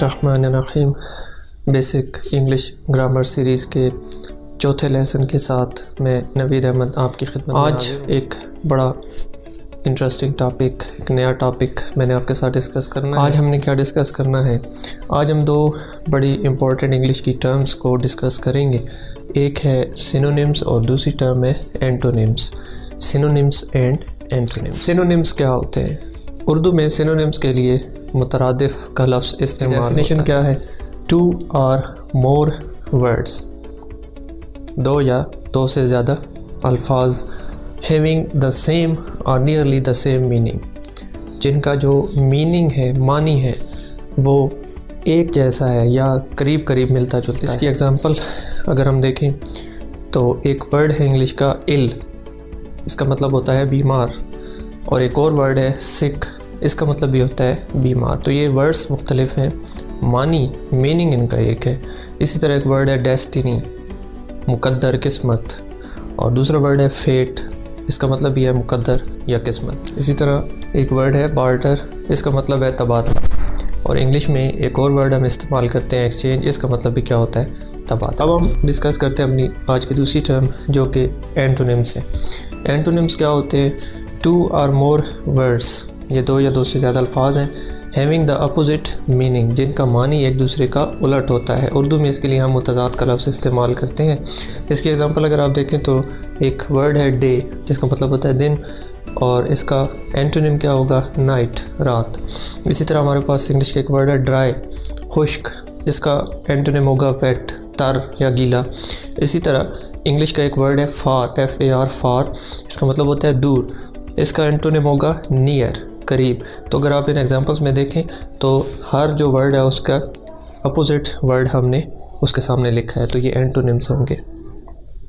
बिस्मिल्लाहिर्रहमानिर्रहीम। Basic English grammar series के चौथे लेसन के साथ मैं नवीद अहमद आपकी खिदमत में आज एक बड़ा इंटरेस्टिंग टॉपिक, एक नया टॉपिक मैंने आपके साथ डिस्कस करना है। आज हमने क्या डिस्कस करना है? आज हम दो बड़ी इम्पोर्टेंट इंग्लिश की टर्म्स को डिस्कस करेंगे। एक है सिनोनिम्स और दूसरी टर्म है antonyms. Synonyms and antonyms. Synonyms क्या होते हैं? उर्दू में सिनोनिम्स के लिए मुतरादिफ का लफ्ज़ इस्तेमाल होता है। डेफिनेशन क्या है? 2 और मोर वर्ड्स, 2 या 2 से ज़्यादा अल्फाज हैविंग द सेम और नियरली द सेम मीनिंग, जिनका जो मीनिंग है, मानी है, वो एक जैसा है या करीब करीब मिलता जुलता है। इसकी एग्जांपल अगर हम देखें तो एक वर्ड है इंग्लिश का इल, इसका मतलब होता है बीमार, और एक और वर्ड है सिक, इसका मतलब भी होता है बीमार। तो ये वर्ड्स मुख्तलिफ हैं, मानी मीनिंग इनका एक है। इसी तरह एक वर्ड है डेस्टिनी, मुकद्दर, किस्मत, और दूसरा वर्ड है फेट, इसका मतलब भी है मुकद्दर या किस्मत। इसी तरह एक वर्ड है बार्टर, इसका मतलब है तबादला, और इंग्लिश में एक और वर्ड हम इस्तेमाल करते हैं एक्सचेंज, इसका मतलब भी क्या होता है? तबादला। अब हम डिस्कस करते हैं अपनी आज की दूसरी टर्म जो कि एंटोनिम्स है। एंटोनिम्स क्या होते हैं? 2 और मोर वर्ड्स, ये 2 या 2 से ज़्यादा अल्फाज हैं, हैविंग द अपोजिट मीनिंग, जिनका मानी एक दूसरे का उलट होता है। उर्दू में इसके लिए हम मुतज़ाद का लफ्ज़ इस्तेमाल करते हैं। इसकी एग्जांपल अगर आप देखें तो एक वर्ड है डे, जिसका मतलब होता है दिन, और इसका एंटोनिम क्या होगा? नाइट, रात। इसी तरह हमारे पास इंग्लिश का एक वर्ड है ड्राई, खुश्क, इसका एंटोनिम होगा वेट, तर या गीला। इसी तरह इंग्लिश का एक वर्ड है फार, FAR, फार, इसका मतलब होता है दूर, इसका एंटोनिम होगा नियर, करीब। तो अगर आप इन एग्जांपल्स में देखें तो हर जो वर्ड है उसका अपोजिट वर्ड हमने उसके सामने लिखा है, तो ये एंटोनिम्स होंगे।